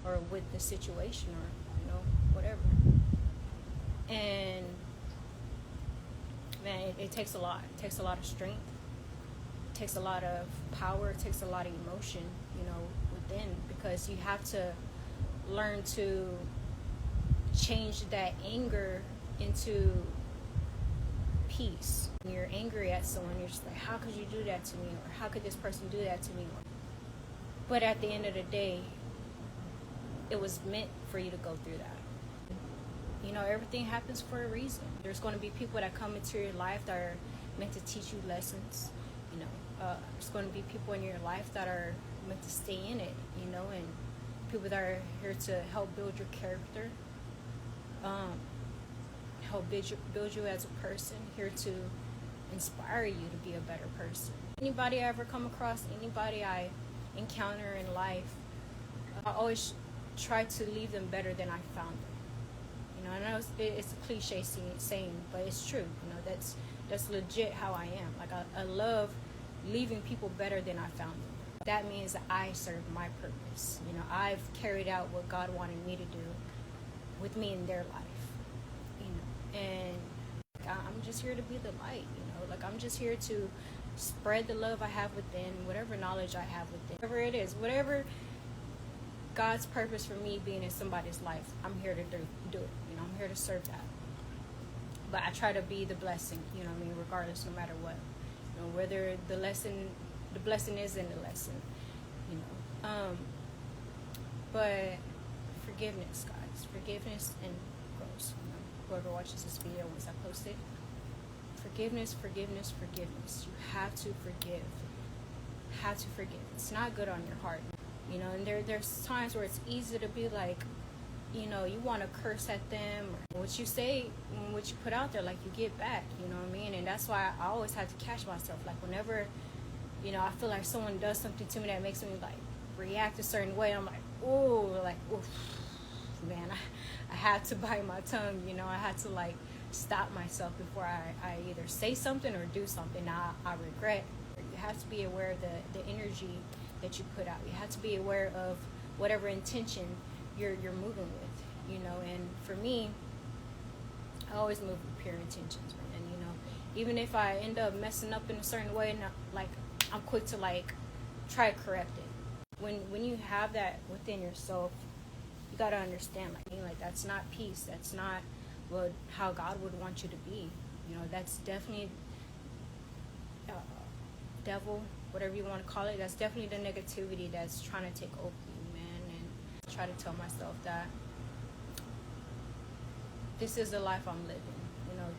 or with the situation, or whatever. And man, it takes a lot. It takes a lot of strength. It takes a lot of power. It takes a lot of emotion, within, because you have to learn to change that anger into peace. When you're angry at someone, you're just like, how could you do that to me? Or how could this person do that to me? But at the end of the day, it was meant for you to go through that. Everything happens for a reason. There's going to be people that come into your life that are meant to teach you lessons. There's going to be people in your life that are meant to stay in it, and people that are here to help build your character, help build you as a person, here to inspire you to be a better person. Anybody I ever come across, anybody I encounter in life, I always try to leave them better than I found them. I know it's a cliche saying, but it's true. That's legit how I am. Like I love leaving people better than I found them. That means that I serve my purpose. I've carried out what God wanted me to do with me in their life. And I'm just here to be the light. I'm just here to spread the love I have within, whatever knowledge I have within, whatever it is, whatever God's purpose for me being in somebody's life, I'm here to do it. I'm here to serve that. But I try to be the blessing, regardless, no matter what. Whether the blessing is in the lesson, But forgiveness, guys. Forgiveness and grows. Whoever watches this video once I post it. Forgiveness, forgiveness, forgiveness. You have to forgive. Have to forgive. It's not good on your heart. And there's times where it's easy to be like, you want to curse at them. Or what you say, what you put out there, like you get back, And that's why I always have to catch myself. Like whenever, I feel like someone does something to me that makes me like react a certain way, I'm like, oh, like, oof, man, I have to bite my tongue, I had to like stop myself before I either say something or do something now I regret. You have to be aware of the energy that you put out. You have to be aware of whatever intention you're moving with, and for me, I always move with pure intentions, man. Even if I end up messing up in a certain way, and like I'm quick to like try to correct it. When you have that within yourself, you gotta understand, like that's not peace. That's not how God would want you to be. That's definitely devil, whatever you want to call it. That's definitely the negativity that's trying to take over you, man. And I try to tell myself that this is the life I'm living.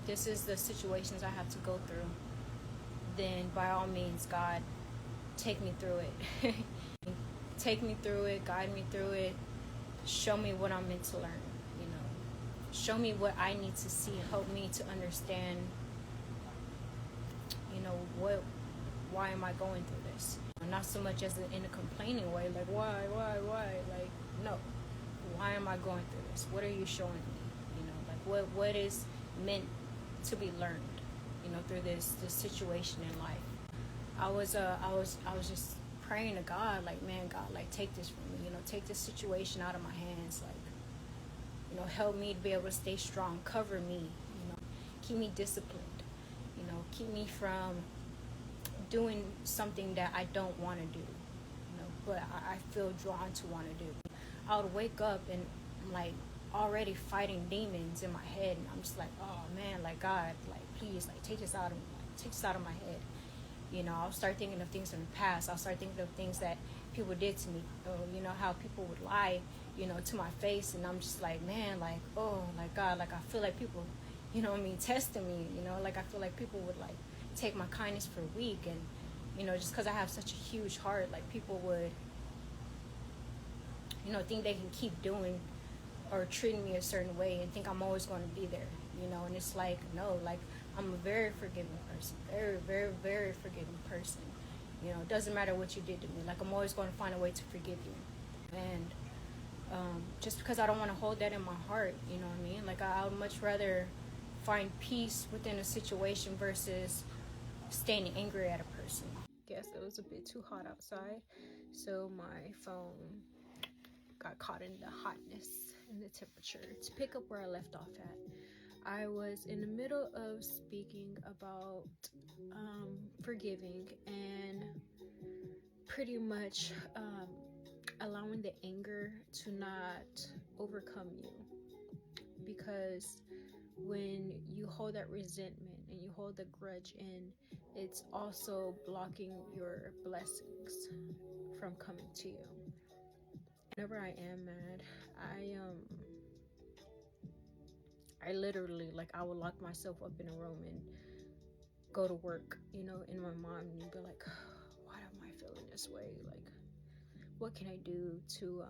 This is the situations I have to go through. Then by all means, God, take me through it. Take me through it, guide me through it, show me what I'm meant to learn, show me what I need to see, help me to understand, why am I going through this? Not so much as in a complaining way, like why, like no, why am I going through this? What are you showing me? What is meant to be learned, through this situation in life. I was just praying to God, like, man, God, like, take this from me, take this situation out of my hands, like, help me to be able to stay strong, cover me, keep me disciplined, keep me from doing something that I don't want to do, but I feel drawn to want to do. I would wake up and I'm like already fighting demons in my head, and I'm just like, oh man, like, God, like, please, like, take this out of my head. I'll start thinking of things from the past. I'll start thinking of things that people did to me. How people would lie, to my face. And I'm just like, man, like, oh, like, God, like, I feel like people, testing me, like, I feel like people would, like, take my kindness for weak. And, just because I have such a huge heart, like, people would, think they can keep doing or treating me a certain way and think I'm always going to be there, and it's like, no, like, I'm a very forgiving person, very, very, very forgiving person. It doesn't matter what you did to me. Like, I'm always going to find a way to forgive you. And just because I don't want to hold that in my heart, you know what I mean? Like, I would much rather find peace within a situation versus staying angry at a person. Guess it was a bit too hot outside, so my phone got caught in the hotness and the temperature. To pick up where I left off at, I was in the middle of speaking about forgiving and pretty much allowing the anger to not overcome you, because when you hold that resentment and you hold the grudge in, it's also blocking your blessings from coming to you. Whenever I am mad, I literally, like, I would lock myself up in a room and go to work, in my mind, and be like, why am I feeling this way? Like, what can I do to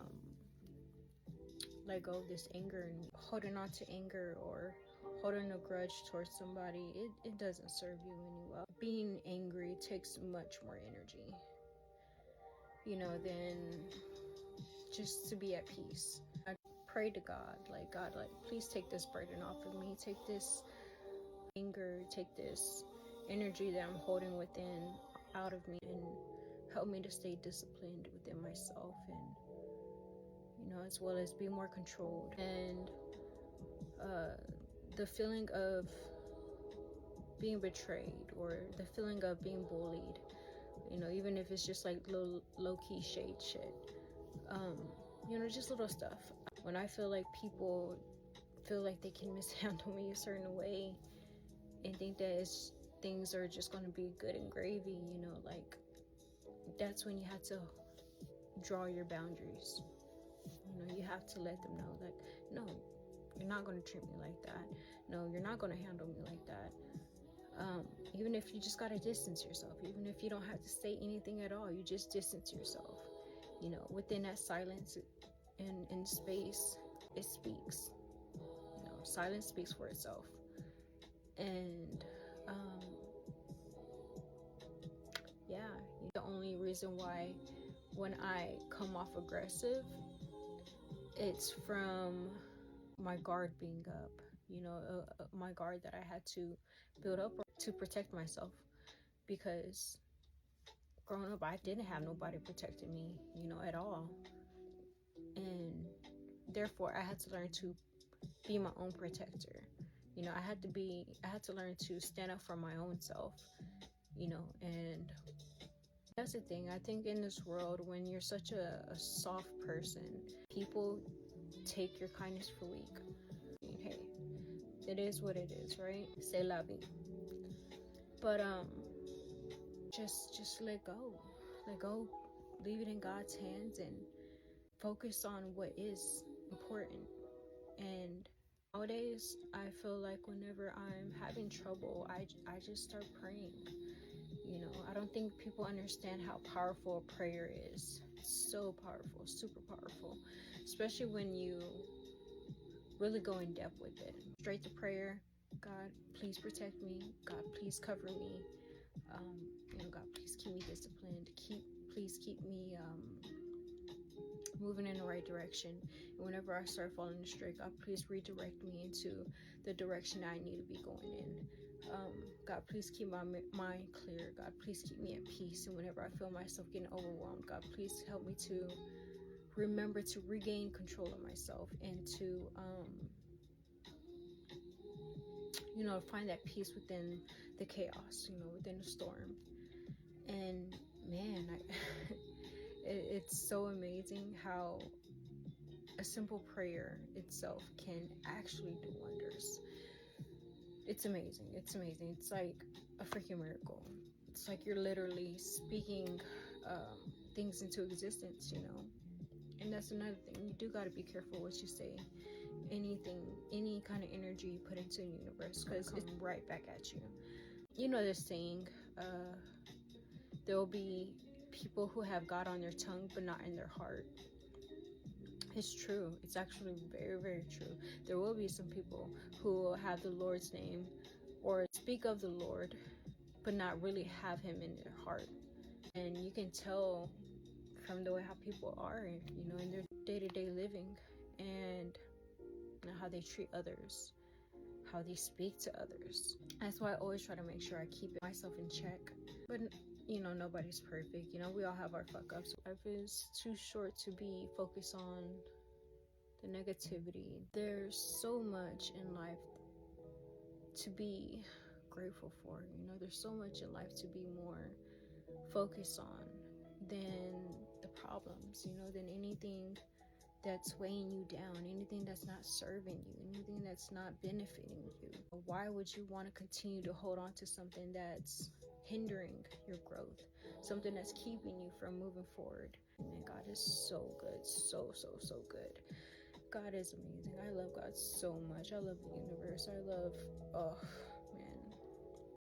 let go of this anger? And holding on to anger or holding a grudge towards somebody, it doesn't serve you any well. Being angry takes much more energy, than just to be at peace. I pray to God, like, please take this burden off of me. Take this anger, take this energy that I'm holding within out of me, and help me to stay disciplined within myself, and as well as be more controlled. And the feeling of being betrayed, or the feeling of being bullied, even if it's just like low-key shade shit, just little stuff. When I feel like people feel like they can mishandle me a certain way and think that things are just going to be good and gravy, like, that's when you have to draw your boundaries. You have to let them know, like, no, you're not going to treat me like that. No, you're not going to handle me like that. Even if you just got to distance yourself, even if you don't have to say anything at all, you just distance yourself. Within that silence and space, it speaks. Silence speaks for itself. And the only reason why when I come off aggressive, it's from my guard being up, my guard that I had to build up to protect myself, because growing up, I didn't have nobody protecting me, at all. And therefore, I had to learn to be my own protector. I had to learn to stand up for my own self, and that's the thing. I think in this world, when you're such a soft person, people take your kindness for weak. Hey, it is what it is, right? C'est la vie. But just let go, leave it in God's hands, and focus on what is important. And nowadays, I feel like whenever I'm having trouble, I just start praying. I don't think people understand how powerful prayer is. It's so powerful, super powerful, especially when you really go in depth with it. Straight to prayer. God, please protect me. God, please cover me. God, please keep me disciplined. Please keep me moving in the right direction. And whenever I start falling astray, God, please redirect me into the direction I need to be going in. God, please keep my mind clear. God, please keep me at peace. And whenever I feel myself getting overwhelmed, God, please help me to remember to regain control of myself, and to find that peace within the chaos, within the storm. And man, it's so amazing how a simple prayer itself can actually do wonders. It's amazing. It's like a freaking miracle. It's like you're literally speaking things into existence, And that's another thing. You do got to be careful what you say. Any kind of energy you put into the universe, because it's right back at you. This saying, there will be people who have God on their tongue but not in their heart. It's true. It's actually very, very true. There will be some people who will have the Lord's name or speak of the Lord but not really have him in their heart. And you can tell from the way how people are, in their day-to-day living, and how they treat others, how they speak to others. That's why I always try to make sure I keep myself in check. But Nobody's perfect. We all have our fuck ups. Life is too short to be focused on the negativity. There's so much in life to be grateful for. There's so much in life to be more focused on than the problems, than anything that's weighing you down, anything that's not serving you, anything that's not benefiting you. Why would you want to continue to hold on to something that's hindering your growth, something that's keeping you from moving forward? And God is so good, so good. God is amazing. I love God so much. I love the universe. I love